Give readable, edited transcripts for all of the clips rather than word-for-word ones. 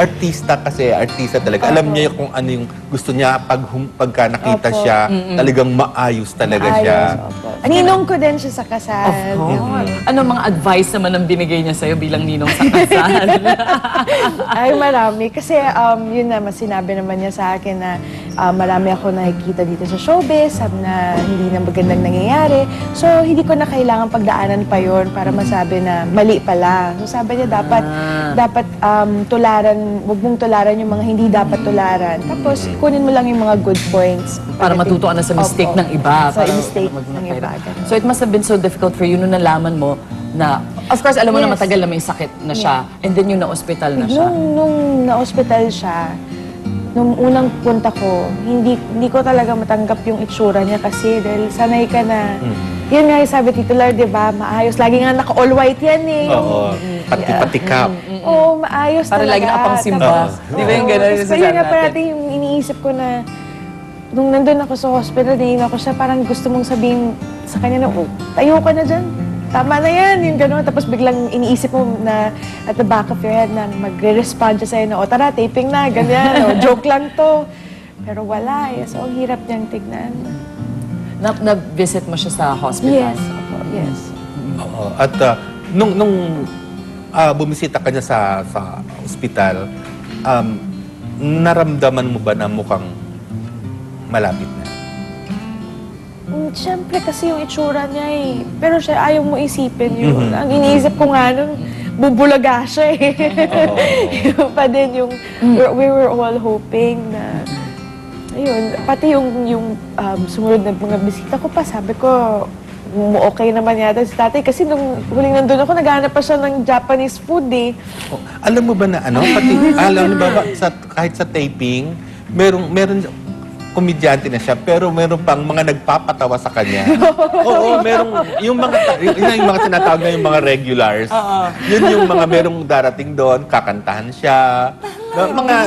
artista talaga. Alam niya kung ano yung gusto niya pagka nakita siya, talagang maayos talaga siya. Ninong ko din siya sa kasal. Ano mga advice naman ang binigay niya sa'yo bilang ninong sa kasal? Ay, marami. Kasi yun naman, sinabi naman niya sa akin na marami ako nakikita dito sa showbiz, sabi na hindi na magandang nangyayari. So, hindi ko na kailangan pagdaanan pa yun para masabi na mali pala. So, sabi niya, dapat tularan, huwag mong tularan yung mga hindi dapat tularan. Tapos, kunin mo lang yung mga good points. Para matuto ka na sa mistake ng iba. Sa mistake ng iba. So, it must have been so difficult for you nung nalaman mo na, of course, alam mo na matagal na may sakit na siya, and then yung na-hospital na siya. Nung na-hospital siya, nung unang punta ko, hindi ko talaga matanggap yung itsura niya kasi dahil sanay ka na. Yun nga yung sabi, titular, di ba? Maayos. Lagi nga naka-all white yan eh. Oo, pati-patikap. Oo, maayos Para talaga. lagi nakapang-simba. Di ba yung gano'n yung Pero sasabi yun nga natin? parati yung iniisip ko na nung nandun ako sa hospital, naiiwan ako siya, parang gusto mong sabihin sa kanya na, tayo ka na dyan. Tama na yan, yung gano'n. Tapos biglang iniisip mo na at the back of your head na magre-respond siya sa'yo na, o tara, taping na, ganyan, o joke lang to. Pero wala eh. So, ang hirap niyang tignan. Na-visit mo siya sa hospital? Yes, opo, yes. Oo. At nung bumisita ka niya sa ospital, naramdaman mo ba na mukhang malapit na? Siyempre kasi yung itsura niya eh. Pero siya, ayaw mo isipin yun. Ang iniisip ko nga nun, bubulaga siya eh. Yun pa din yung, we were all hoping na, ayun, pati yung sumunod na mga bisita ko pa, sabi ko, okay naman yata si tatay. Kasi nung huling nandun ako, naghahanap pa siya ng Japanese food eh. Oh, alam mo ba na alam mo ba, kahit sa taping, meron komedyante na siya, pero meron pang mga nagpapatawa sa kanya. Oo, yung mga tinatawag na yung mga regulars. Yun yung mga merong darating doon, kakantahan siya.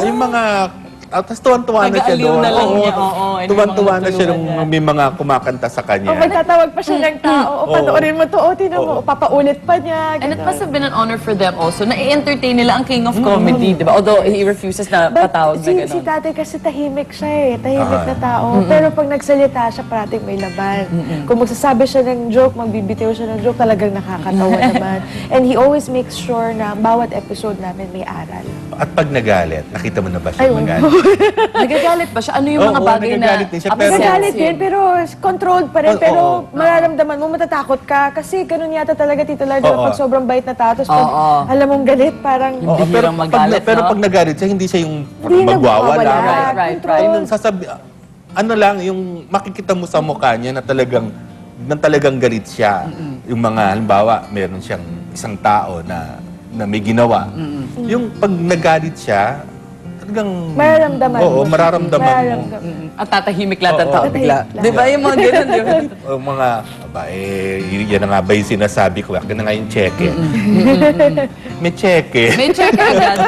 Yung mga tapos tuwan-tuwa na siya doon. Na lang niya, oo. Tuwan-tuwa na siya nung may mga kumakanta sa kanya. O magtatawag pa siya ng tao, o panoorin mo to, o tinan mo, papaulit pa niya. And it must have been an honor for them also na i-entertain nila ang king of comedy, di ba? Although he refuses na patawag na gano'n. Si tatay kasi tahimik siya eh, tahimik na tao. Pero pag nagsalita siya, parating may laban. Kung magsasabi siya ng joke, magbibitiw siya ng joke, talagang nakakatawa naman. And he always makes sure na bawat episode namin may aral. At pag nagalit, nakita mo na ba siya magalit? Nagagalit ba siya? Ano yung mga bagay na nagagalit din siya, pero- Nagalit din, pero controlled pa rin. Oo, Pero oo. mararamdaman mo, matatakot ka. Kasi ganun yata talaga, Tito Lardo, Oo. pag sobrang bait na tao. Tapos pag alam mong galit, parang Oo, pero Bihirang magalit, pero no? pag nagalit siya, hindi siya yung hindi magwawala. nagwawala. Right. Control. Yung ano lang, yung makikita mo sa mukha niya na talagang galit siya. Yung mga, halimbawa, meron siyang isang tao na may ginawa. Yung pag nagalit siya, talagang... Mararamdaman Oo, mo. mararamdaman mo. At tatahimik lahat ng Oo. tao bigla. Di ba yung mga ganun, di ba? O mga, yan na nga ba yung sinasabi ko? Akin na nga yung cheque. May cheque. May check agad.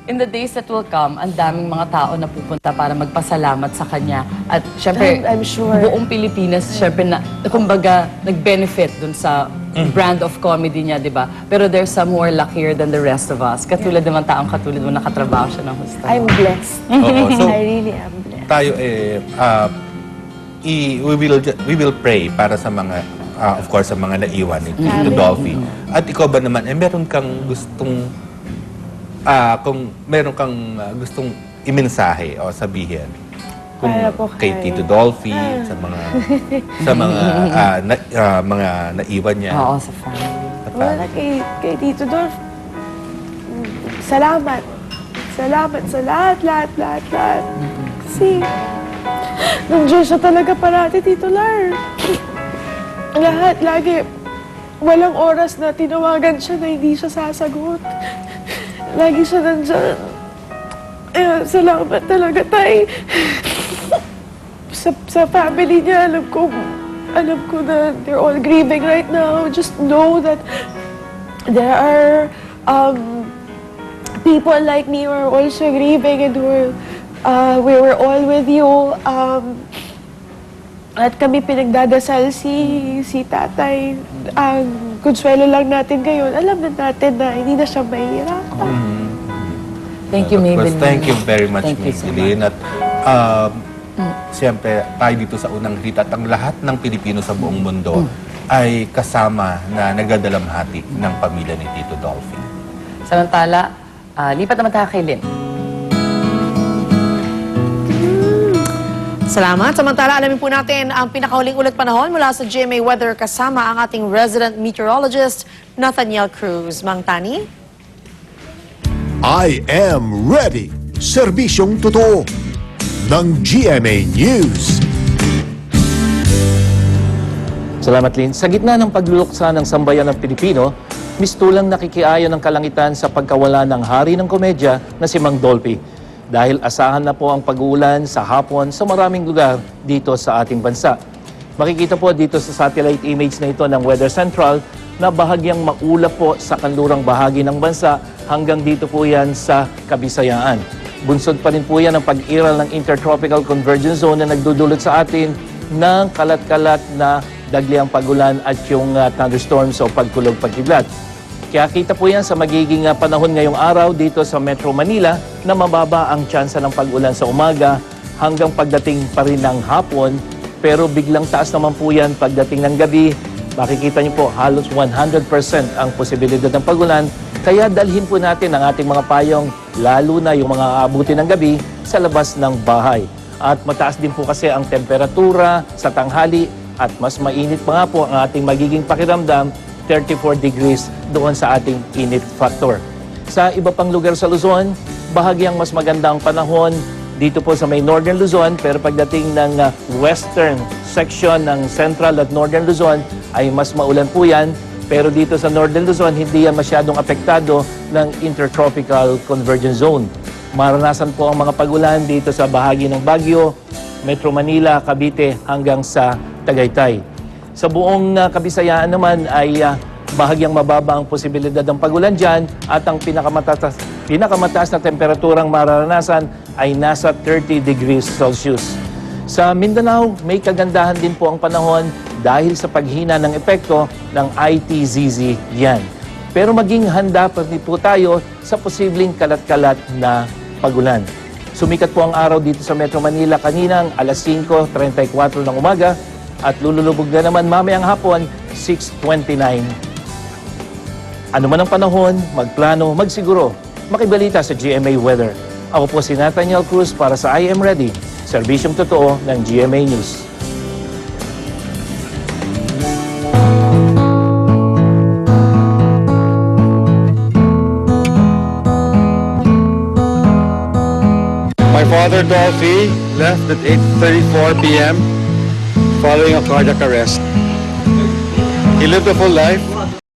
In the days that will come, ang daming mga tao na pupunta para magpasalamat sa kanya. At syempre, I'm sure. buong Pilipinas, syempre, kumbaga, nag-benefit dun sa brand of comedy niya, di ba? Pero there's some who are luckier than the rest of us. Katulad naman taong katulad mo, nakatrabaho siya ng gusto. I'm blessed. Oo, so I really am blessed. tayo we will pray para sa mga of course sa mga naiwan ni Tito Dolphy. At ikaw ba naman meron kang gustong kung meron kang gustong imensahe o sabihin kung Para po kay Tito Dolphy sa mga naiwan niya. Oo, sa family. Wala kay Tito Dolph. Salamat. Salamat sa lahat. Kasi nandiyan siya talaga parati, Tito Lar. Lahat, lagi. Walang oras na tinawagan siya na hindi siya sasagot. Lagi siya nandiyan. Salamat talaga, Tay. Sa family niya, alam ko na they're all grieving right now. Just know that there are people like me who are also grieving and we were all with you. At kami pinagdadasal si tatay. Ang konsuelo lang natin ngayon, alam na natin na hindi na siya mahihirapan. Thank you, Of course, Maybelline. thank you very much, Thank you so Maybelline. At siyempre, tayo dito sa unang hit at ang lahat ng Pilipino sa buong mundo ay kasama na nagdadalamhati ng pamilya ni Tito Dolphy. Samantala, lipat naman tayo kay Lynn. Salamat. Samantala, alamin po natin ang pinakahuling ulat panahon mula sa GMA Weather kasama ang ating resident meteorologist, Nathaniel Cruz. Mang Tani? I am ready. Serbisyong totoo ng GMA News. Salamat, Lynn. Sa gitna ng pagluluksa ng sambayan ng Pilipino, mistulang nakikiayon ng kalangitan sa pagkawala ng hari ng komedya na si Mang Dolphy. Dahil asahan na po ang pag-uulan sa hapon sa maraming lugar dito sa ating bansa. Makikita po dito sa satellite image na ito ng Weather Central na bahagyang maulap po sa kanlurang bahagi ng bansa hanggang dito po yan sa Kabisayaan. Bunsod pa rin po yan ang pag-iral ng Intertropical Convergence Zone na nagdudulot sa atin ng kalat-kalat na dagliang pagulan at yung thunderstorms o pagkulog-pagkidlat. Kaya kita po yan sa magiging panahon ngayong araw dito sa Metro Manila na mababa ang tsansa ng pag-ulan sa umaga hanggang pagdating pa rin ng hapon. Pero biglang taas naman po yan pagdating ng gabi. Makikita niyo po halos 100% ang posibilidad ng pag-ulan. Kaya dalhin po natin ang ating mga payong, lalo na yung mga aabuti ng gabi, sa labas ng bahay. At mataas din po kasi ang temperatura sa tanghali at mas mainit pa nga po ang ating magiging pakiramdam, 34 degrees doon sa ating init factor. Sa iba pang lugar sa Luzon, bahagyang mas magandang panahon dito po sa may Northern Luzon, pero pagdating ng western section ng Central at Northern Luzon ay mas maulan po yan. Pero dito sa Northern Luzon, hindi yan masyadong apektado ng Intertropical Convergence Zone. Maranasan po ang mga pagulan dito sa bahagi ng Baguio, Metro Manila, Cavite hanggang sa Tagaytay. Sa buong Kabisayaan naman ay bahagyang mababa ang posibilidad ng pagulan dyan at ang pinakamataas na temperaturang mararanasan ay nasa 30 degrees Celsius. Sa Mindanao, may kagandahan din po ang panahon dahil sa paghina ng epekto ng ITZZ yan. Pero maging handa pa rin po tayo sa posibleng kalat-kalat na pagulan. Sumikat po ang araw dito sa Metro Manila kaninang alas 5:34 ng umaga at lululubog na naman mamayang hapon 6:29. Ano man ang panahon, magplano, magsiguro, makibalita sa GMA Weather. Ako po si Nathaniel Cruz para sa I Am Ready, serbisyong totoo ng GMA News. My father, Dolphy, left at 8:34 p.m. following a cardiac arrest. He lived a full life,